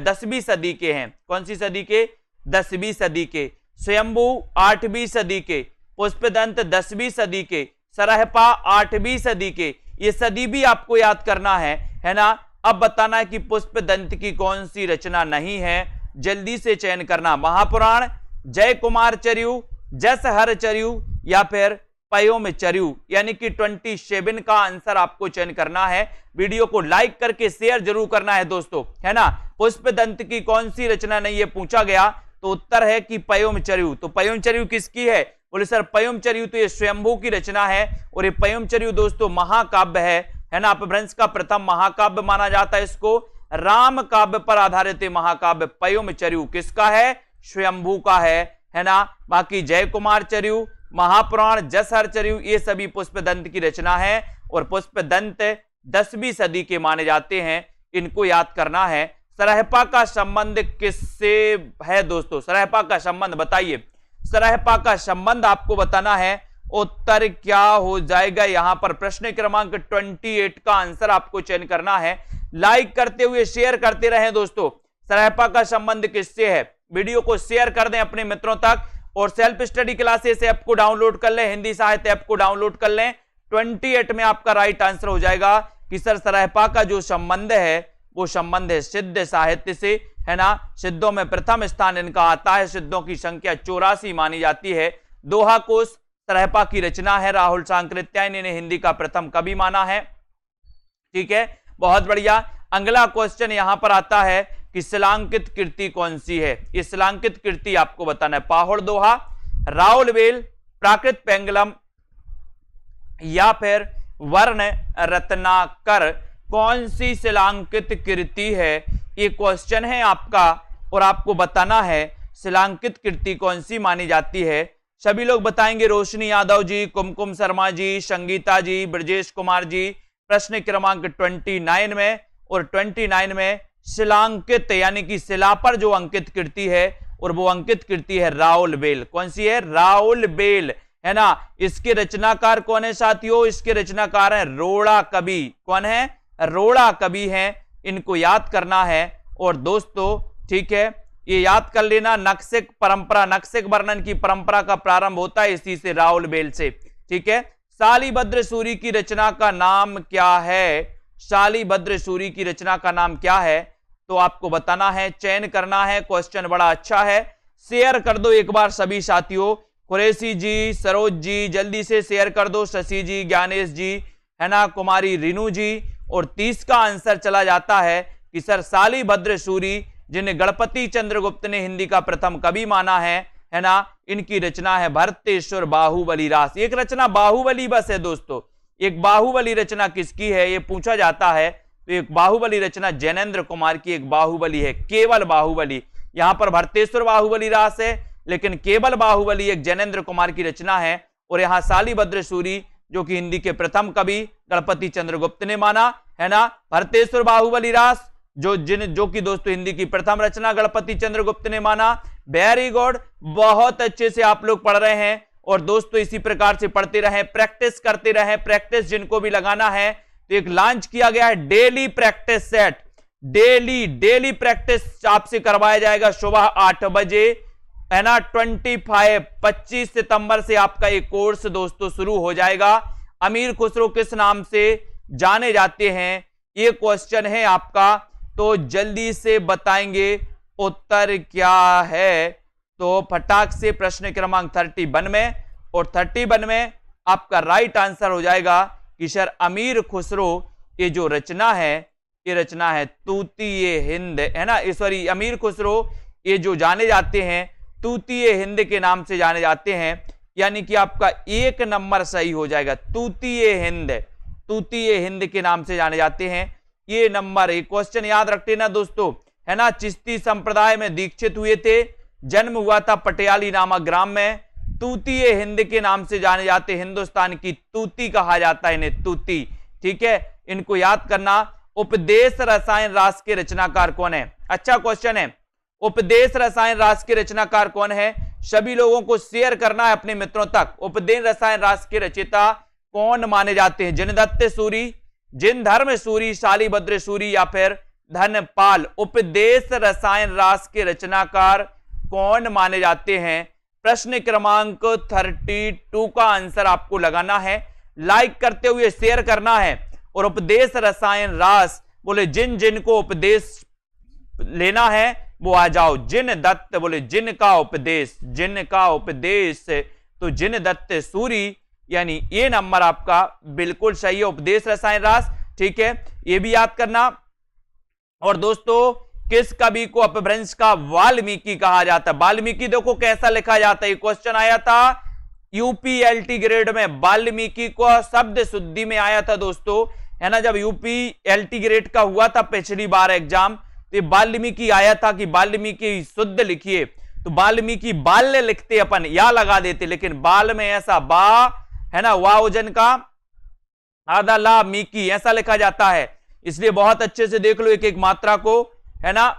10वीं सदी के हैं। कौन सी सदी के? 10वीं सदी के। स्वयंभू 8वीं सदी के, पुष्पदंत 10वीं सदी के, सरहपा 8वीं सदी के। ये सदी भी आपको याद करना है ना। अब बताना है कि पुष्पदंत की कौन सी रचना नहीं है, जल्दी से चयन करना। महापुराण, जय कुमार चर्यु, जस हर चर्यु, या फिर पयोम चर्यु, यानी कि 27 का आंसर आपको चयन करना है। वीडियो को लाइक करके शेयर जरूर करना है दोस्तों, है ना। पुष्पदंत की कौन सी रचना नहीं है पूछा गया, तो उत्तर है कि पयोम चर्यु। तो पयोम चर्यु किसकी है? बोले सर पयोम चर्यु तो ये स्वयंभू की रचना है, और ये पयोम चर्यु दोस्तों महाकाव्य है ना। अपभ्रंश का प्रथम महाकाव्य माना जाता है इसको। राम काव्य पर आधारित महाकाव्य पयोम चर्यु किसका है? स्वयंभू का है ना। बाकी जय कुमार चर्यु, महापुराण, जसहर चर्यु, ये सभी पुष्पदंत की रचना है, और पुष्पदंत 10वीं सदी के माने जाते हैं। इनको याद करना है। सरहपा का संबंध किससे है दोस्तों? सरहपा का संबंध बताइए। सरहपा का संबंध आपको बताना है। उत्तर क्या हो जाएगा? यहां पर प्रश्न क्रमांक 28 का आंसर आपको चयन करना है। लाइक करते हुए शेयर करते रहें दोस्तों। सरहपा का संबंध किससे है? वीडियो को शेयर कर दें अपने मित्रों तक, और सेल्फ स्टडी क्लासेस ऐप को डाउनलोड कर लें, हिंदी साहित्य ऐप को डाउनलोड कर लें। 28 में आपका राइट आंसर हो जाएगा कि सर सरहपा का जो संबंध है वो संबंध है सिद्ध साहित्य से, है ना। सिद्धों में प्रथम स्थान इनका आता है, सिद्धों की संख्या 84 मानी जाती है। दोहा कोश सरहपा की रचना है, राहुल सांकृत्यायन ने हिंदी का प्रथम कवि माना है, ठीक है, बहुत बढ़िया। अगला क्वेश्चन यहां पर आता है कि शिलांकित कृति कौन सी है? ये शिलांकित कृति आपको बताना है। पाहुड़ दोहा, राउल बेल, प्राकृत पेंगलम, या फिर वर्ण रत्नाकर, कौन सी शिलांकित कृति है? ये क्वेश्चन है आपका, और आपको बताना है शिलांकित कृति कौन सी मानी जाती है। सभी लोग बताएंगे। रोशनी यादव जी, कुमकुम शर्मा जी, संगीता जी, ब्रजेश कुमार जी। प्रश्न क्रमांक 29 में, और 29 में शिलांकित यानी कि शिला पर जो अंकित कृति है, और वो अंकित कृति है राउल बेल। कौन सी है? राउल बेल। है ना। इसके रचनाकार कौन है साथियों? इसके रचनाकार है रोड़ा कवि। कौन है? रोड़ा कवि हैं, इनको याद करना है। और दोस्तों ठीक है, ये याद कर लेना, नक्सिक परंपरा, नक्सिक वर्णन की परंपरा का प्रारंभ होता है इसी से, राहुल बेल से। ठीक है, शालिभद्र सूरी की रचना का नाम क्या है? शालिभद्र सूरी की रचना का नाम क्या है? तो आपको बताना है, चयन करना है। क्वेश्चन बड़ा अच्छा है, शेयर कर दो एक बार सभी साथियों। कुरैशी जी, सरोज जी, जल्दी से शेयर कर दो। शशि जी, ज्ञानेश जी, है ना, कुमारी रीनू जी। और 30 का आंसर चला जाता है कि सर शालिभद्र सूरी, जिन्हें गणपति चंद्रगुप्त ने हिंदी का प्रथम कवि माना है ना, इनकी रचना है भरतेश्वर बाहुबली रास। एक रचना बाहुबली बस है दोस्तों, एक बाहुबली रचना किसकी है ये पूछा जाता है, तो एक बाहुबली रचना जैनेन्द्र कुमार की एक बाहुबली है, केवल बाहुबली। यहां पर भरतेश्वर बाहुबली रास है, लेकिन केवल बाहुबली एक जैनेन्द्र कुमार की रचना है। और यहां शालिभद्र सूरी, जो कि हिंदी के प्रथम कवि गणपति चंद्रगुप्त ने माना, है ना। भरतेश्वर बाहुबली रास जो कि दोस्तों हिंदी की प्रथम रचना गणपति चंद्रगुप्त ने माना। वेरी गुड, बहुत अच्छे से आप लोग पढ़ रहे हैं। और दोस्तों इसी प्रकार से पढ़ते रहें, प्रैक्टिस करते रहें। प्रैक्टिस जिनको भी लगाना है तो एक लॉन्च किया गया है daily practice set, daily practice आपसे करवाया जाएगा सुबह 8 बजे, है ना। 25 सितंबर से आपका ये कोर्स दोस्तों शुरू हो जाएगा। अमीर खुसरो किस नाम से जाने जाते हैं, ये क्वेश्चन है आपका, तो जल्दी से बताएंगे उत्तर क्या है। तो फटाक से प्रश्न क्रमांक 31 में, और 31 में आपका राइट आंसर हो जाएगा कि सर अमीर खुसरो, ये जो रचना है, ये रचना है तूतीय हिंद, है ना। सॉरी, अमीर खुसरो ये जो जाने जाते हैं तूतीय हिंद के नाम से जाने जाते हैं, यानी कि आपका 1 नंबर सही हो जाएगा। तूतीय हिंद के नाम से जाने जाते हैं, ये नंबर। एक क्वेश्चन याद रखते ना दोस्तों, है ना। चिश्ती संप्रदाय में दीक्षित हुए थे, जन्म हुआ था पटियाली नामक ग्राम में। तूतीय हिंद के नाम से जाने जाते, हिंदुस्तान की तूती कहा जाता है इन्हें, तूती। ठीक है, इनको याद करना। उपदेश रसायन रास के रचनाकार कौन है? अच्छा क्वेश्चन है, उपदेश रसायन रास के रचनाकार कौन है? सभी लोगों को शेयर करना है अपने मित्रों तक। उपदेश रसायन रास के रचयिता कौन माने जाते हैं? जिनदत्त सूरी, जिनधर्म सूरी, शालिभद्र सूरी या फिर धनपाल? उपदेश रसायन रास के रचनाकार कौन माने जाते हैं? प्रश्न क्रमांक 32 का आंसर आपको लगाना है, लाइक करते हुए शेयर करना है। और उपदेश रसायन रास बोले जिन जिन को उपदेश लेना है वो आ जाओ। जिन दत्त बोले जिन का उपदेश, तो जिन दत्त सूरी, यानी ये नंबर आपका बिल्कुल सही है, उपदेश रसायन रास। ठीक है, ये भी याद करना। और दोस्तों किस कवि को अपभ्रंश का वाल्मीकि कहा जाता है? वाल्मीकि देखो कैसा लिखा जाता है, क्वेश्चन आया था यूपीएलटी ग्रेड में, वाल्मीकि को शब्द शुद्धि में आया था दोस्तों, है ना। जब यूपीएलटी ग्रेड का हुआ था पिछली बार एग्जाम, तो वाल्मीकि आया था कि वाल्मीकि शुद्ध लिखिए, तो वाल्मीकि बाल्य लिखते अपन, या लगा देते, लेकिन बाल में ऐसा बा, है ना, वाह वजन का आधा ला मीकी ऐसा लिखा जाता है। इसलिए बहुत अच्छे से देख लो एक एक मात्रा को, है ना।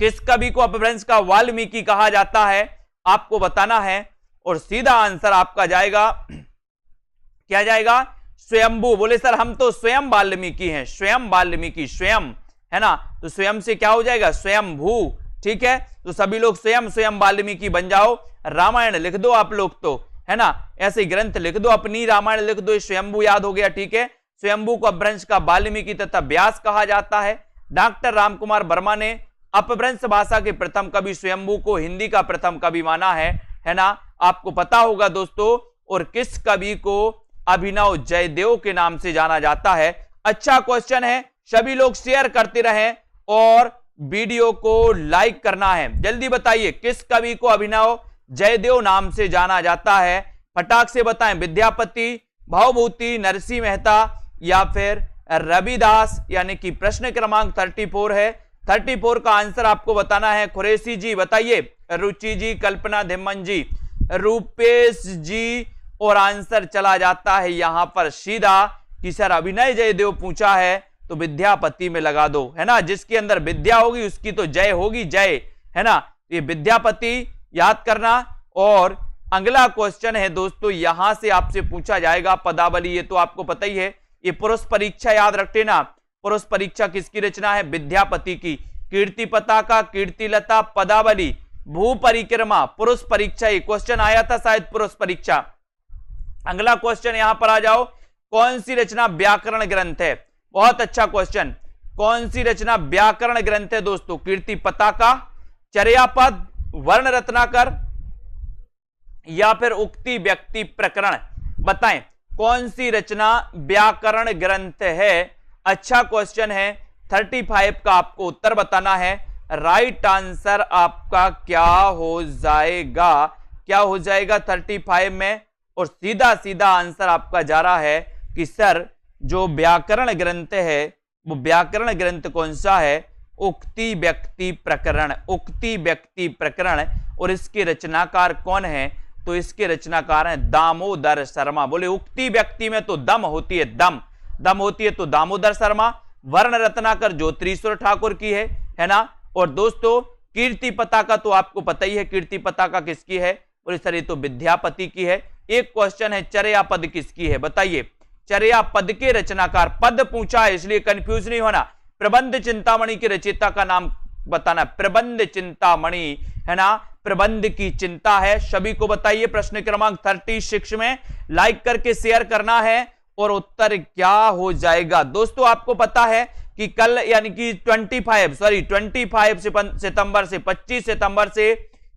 किस कवि को अपभ्रंश का वाल्मीकि कहा जाता है आपको बताना है। और सीधा आंसर आपका जाएगा, क्या जाएगा? स्वयंभू। बोले सर हम तो स्वयं वाल्मीकि हैं, स्वयं वाल्मीकि, स्वयं, है ना। तो स्वयं से क्या हो जाएगा? स्वयंभू। ठीक है, तो सभी लोग स्वयं वाल्मीकि बन जाओ। रामायण लिख दो आप लोग तो, है ना, ऐसे ग्रंथ लिख दो, अपनी रामायण लिख दो, स्वयंभू याद हो गया। ठीक है, स्वयंभू को अपभ्रंश का वाल्मीकि तथा व्यास कहा जाता है। डॉक्टर रामकुमार वर्मा ने अपभ्रंश भाषा के प्रथम कवि स्वयंभू को हिंदी का प्रथम कवि माना है ना, आपको पता होगा दोस्तों। और किस कवि को अभिनव जयदेव के नाम से जाना जाता है? अच्छा क्वेश्चन है, सभी लोग शेयर करते रहें और वीडियो को लाइक करना है। जल्दी बताइए किस कवि को अभिनव जयदेव नाम से जाना जाता है? फटाक से बताएं। विद्यापति, भवभूति, नरसिंह मेहता या फिर रविदास? यानी कि प्रश्न क्रमांक 34 है। 34 का आंसर आपको बताना है। कुरैशी जी बताइए, रुचि जी, कल्पना धिम्मन जी, रूपेश जी, और आंसर चला जाता है यहां पर सीधा कि सर अभिनय जयदेव पूछा है तो विद्यापति में लगा दो, है ना। जिसके अंदर विद्या होगी उसकी तो जय होगी, जय, है ना। ये विद्यापति याद करना। और अगला क्वेश्चन है दोस्तों, यहां से आपसे पूछा जाएगा पदावली, ये तो आपको पता ही है, ये पुरुष परीक्षा याद रखते ना। पुरुष परीक्षा किसकी रचना है? विद्यापति की। कीर्ति पताका, कीर्तिलता, पदावली, भू परिक्रमा, पुरुष परीक्षा, ये क्वेश्चन आया था शायद पुरुष परीक्षा। अगला क्वेश्चन यहां पर आ जाओ, कौन सी रचना व्याकरण ग्रंथ है? बहुत अच्छा क्वेश्चन। कौन सी रचना व्याकरण ग्रंथ है दोस्तों? कीर्ति पताका, चर्यापद, वर्ण रत्नाकर या फिर उक्ति व्यक्ति प्रकरण? बताएं कौन सी रचना व्याकरण ग्रंथ है? अच्छा क्वेश्चन है। 35 का आपको उत्तर बताना है। राइट आंसर आपका क्या हो जाएगा? क्या हो जाएगा 35 में? और सीधा सीधा आंसर आपका जा रहा है कि सर जो व्याकरण ग्रंथ है वो व्याकरण ग्रंथ कौन सा है? उक्ति व्यक्ति प्रकरण। उक्ति व्यक्ति प्रकरण। और इसके रचनाकार कौन है? तो इसके रचनाकार हैं दामोदर शर्मा। बोले उक्ति व्यक्ति में तो दम होती है, दम होती है तो दामोदर शर्मा। वर्ण रत्नाकर ज्योतिरीश्वर ठाकुर की है ना। और दोस्तों कीर्ति पताका तो आपको पता ही है, कीर्ति पताका किसकी है? बोले सर ये तो विद्यापति की है। एक क्वेश्चन है चर्यापद किसकी है? बताइए। चर्यापद के रचनाकार, पद पूछा है इसलिए कंफ्यूज नहीं होना। प्रबंध चिंतामणि के रचयिता का नाम बताना। प्रबंध चिंतामणि है ना, प्रबंध की चिंता है। सभी को बताइए। प्रश्न क्रमांक 36 में लाइक करके शेयर करना है। और उत्तर क्या हो जाएगा दोस्तों? आपको पता है कि कल यानी कि 25 सितंबर से 25 सितंबर से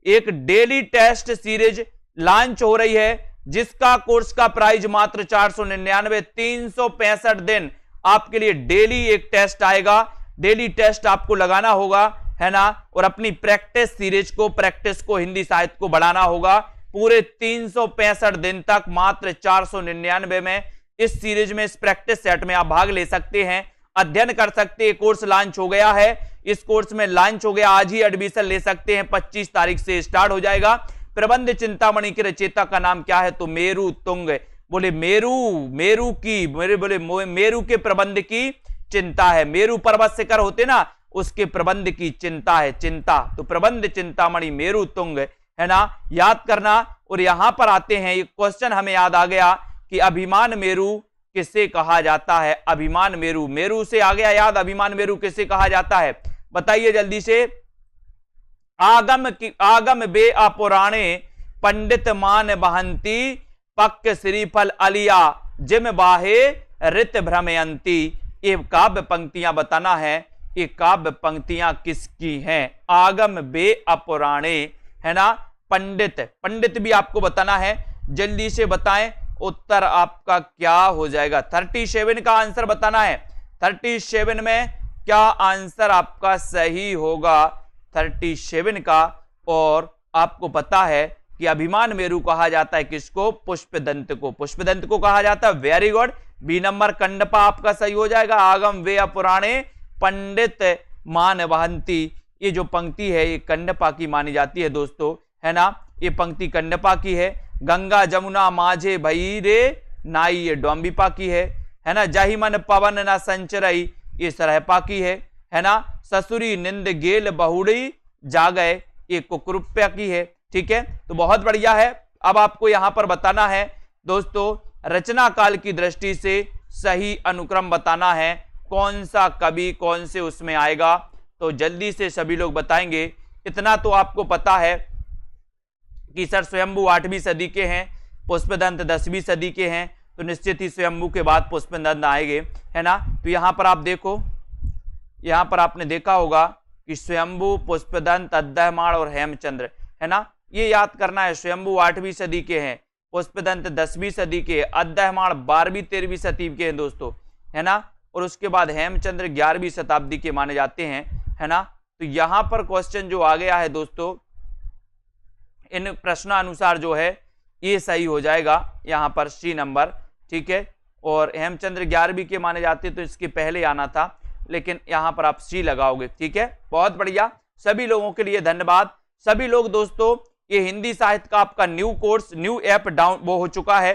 एक डेली टेस्ट सीरीज लॉन्च हो रही है, जिसका कोर्स का प्राइस मात्र 499। 365 दिन आपके लिए डेली एक टेस्ट आएगा। डेली टेस्ट आपको लगाना होगा है ना। और अपनी प्रैक्टिस को हिंदी साहित्य को बढ़ाना होगा। पूरे 365 दिन तक मात्र 499 में इस सीरीज में, इस प्रैक्टिस सेट में आप भाग ले सकते हैं, अध्ययन कर सकते हैं। कोर्स लॉन्च हो गया है। इस कोर्स में लॉन्च हो गया, आज ही एडमिशन ले सकते हैं। 25 तारीख से स्टार्ट हो जाएगा। प्रबंध चिंतामणि के रचयिता का नाम क्या है? तो मेरू तुंग। बोले मेरू के प्रबंध की चिंता है। मेरू पर्वत शिखर होते ना, उसके प्रबंध की चिंता है, चिंता। तो प्रबंध चिंतामणि मेरू तुंग है ना, याद करना। और यहां पर आते हैं, ये क्वेश्चन हमें याद आ गया कि अभिमान मेरू किसे कहा जाता है? अभिमान मेरू, मेरू से आ गया याद। अभिमान मेरू किसे कहा जाता है? बताइए जल्दी से। आगम बे अपुराणे पंडित मान बहंती, पक्क श्रीफल अलिया जिम बाहे रित भ्रमयंती। ये काव्य पंक्तियां बताना है। ये काव्य पंक्तियां किसकी हैं? आगम बे अपुराणे है ना। पंडित भी आपको बताना है। जल्दी से बताएं उत्तर आपका क्या हो जाएगा? 37 का आंसर बताना है। 37 में क्या आंसर आपका सही होगा? 37 का। और आपको पता है कि अभिमान मेरू कहा जाता है किसको? पुष्पदंत को। पुष्पदंत को कहा जाता है। Very good. बी नंबर कंडपा आपका सही हो जाएगा। आगम वे अपुराणे पंडित मान वहंती, ये जो पंक्ति है ये कंडपा की मानी जाती है दोस्तों, है ना। ये पंक्ति कंडपा की है। गंगा जमुना माझे भई रे नाई, ये डोंबिपा की है ना। जाहि मन पवन न संचरई, ये सरहपा की है ना। ससुरी निंद गेल बहुड़ी जागए, ये कुकरुप्या की है। ठीक है, तो बहुत बढ़िया है। अब आपको यहां पर बताना है दोस्तों, रचना काल की दृष्टि से सही अनुक्रम बताना है। कौन सा कवि कौन से उसमें आएगा? तो जल्दी से सभी लोग बताएंगे। इतना तो आपको पता है कि सर स्वयंभू 8वीं सदी के हैं, पुष्पदंत 10वीं सदी के हैं, तो निश्चित ही स्वयंभू के बाद पुष्पदंत आएंगे, है ना। तो यहां पर आप देखो, यहां पर आपने देखा होगा कि स्वयंभू, पुष्पदंत, अद्दहमाण और हेमचंद्र, है ना। ये याद करना है। स्वयंभू 8वीं सदी के हैं, पुष्पदंत 10वीं सदी के, अद्दहमाण 12वीं 13वीं शताब्दी के हैं दोस्तों, है ना। और उसके बाद हेमचंद्र 11वीं शताब्दी के माने जाते हैं, है ना। तो यहां पर क्वेश्चन जो आ गया है दोस्तों, इन प्रश्नानुसार जो है ये सही हो जाएगा यहां पर सी नंबर। ठीक है, और हेमचंद्र 11वीं के माने जाते तो इसके पहले आना था, लेकिन यहां पर आप सी लगाओगे। ठीक है, बहुत बढ़िया। सभी लोगों के लिए धन्यवाद। सभी लोग दोस्तों, ये हिंदी साहित्य का आपका new course, new app down वो हो चुका है,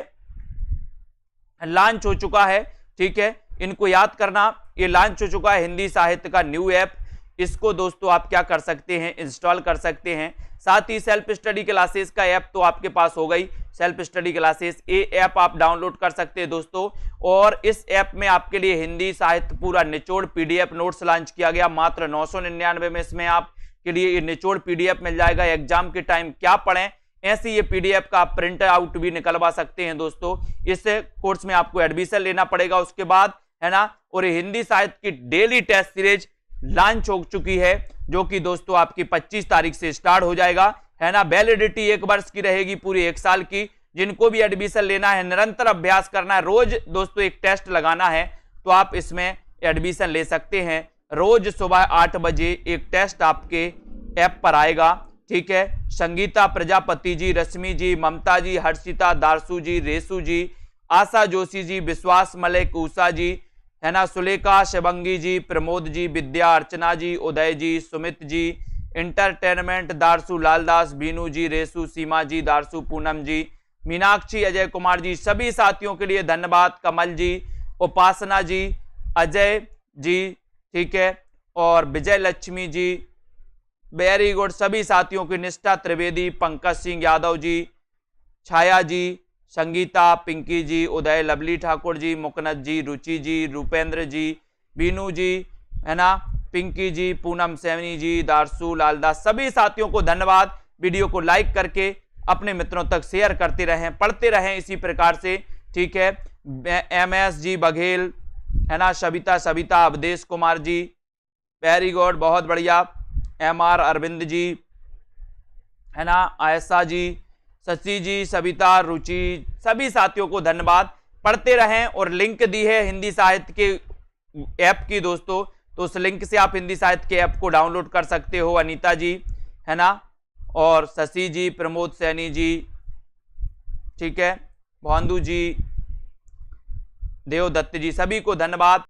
लॉन्च हो चुका है। ठीक है, इनको याद करना, ये लॉन्च हो चुका है हिंदी साहित्य का न्यू ऐप। इसको दोस्तों आप क्या कर सकते हैं, इंस्टॉल कर सकते हैं। साथ ही सेल्फ स्टडी क्लासेस का ऐप तो आपके पास हो गई, सेल्फ स्टडी क्लासेस ये ऐप आप डाउनलोड कर सकते हैं दोस्तों। और इस ऐप में आपके लिए हिंदी साहित्य पूरा निचोड़ पीडीएफ नोट्स लॉन्च किया गया मात्र 999 में। इसमें आपके लिए ये निचोड़ पीडीएफ मिल जाएगा। एग्जाम के टाइम क्या पढ़ें ऐसी ये पीडीएफ का आप प्रिंट आउट भी निकलवा सकते हैं दोस्तों। इस कोर्स में आपको एडमिशन लेना पड़ेगा उसके बाद, है ना। और हिंदी साहित्य की डेली टेस्ट सीरीज लॉन्च हो चुकी है, जो कि दोस्तों आपकी 25 तारीख से स्टार्ट हो जाएगा, है ना। वैलिडिटी 1 वर्ष की रहेगी, पूरी 1 साल की। जिनको भी एडमिशन लेना है, निरंतर अभ्यास करना है, रोज दोस्तों एक टेस्ट लगाना है, तो आप इसमें एडमिशन ले सकते हैं। रोज सुबह 8 बजे एक टेस्ट आपके ऐप पर आएगा, ठीक है। संगीता प्रजापति जी, रश्मि जी, ममता जी, हर्षिता, दारसू जी, रेसू जी, आशा जोशी जी, विश्वास मलिक, उषा जी, है ना, सुलेखा शिवंगी जी, प्रमोद जी, विद्या अर्चना जी, उदय जी, सुमित जी, इंटरटेनमेंट दारसू लालदास, बीनू जी, रेसू सीमा जी, दारसू पूनम जी, मीनाक्षी, अजय कुमार जी, सभी साथियों के लिए धन्यवाद। कमल जी, उपासना जी, अजय जी, ठीक है, और विजय लक्ष्मी जी, वेरी गुड। सभी साथियों की, निष्ठा त्रिवेदी, पंकज सिंह यादव जी, छाया जी, संगीता, पिंकी जी, उदय, लवली ठाकुर जी, मुकनद जी, रुचि जी, रूपेंद्र जी, बीनू जी, है ना, पिंकी जी, पूनम सैनी जी, दारसू लालदास, सभी साथियों को धन्यवाद। वीडियो को लाइक करके अपने मित्रों तक शेयर करते रहें, पढ़ते रहें इसी प्रकार से, ठीक है। MS जी बघेल, है ना, सविता, अवधेश कुमार जी, वेरी गुड, बहुत बढ़िया। MR अरविंद जी, है ना, आयशा जी, शशि जी, सविता, रुचि, सभी साथियों को धन्यवाद। पढ़ते रहें। और लिंक दी है हिंदी साहित्य के ऐप की दोस्तों, तो उस लिंक से आप हिंदी साहित्य के ऐप को डाउनलोड कर सकते हो। अनीता जी, है ना, और शशि जी, प्रमोद सैनी जी, ठीक है, भांदू जी, देवदत्त जी, सभी को धन्यवाद।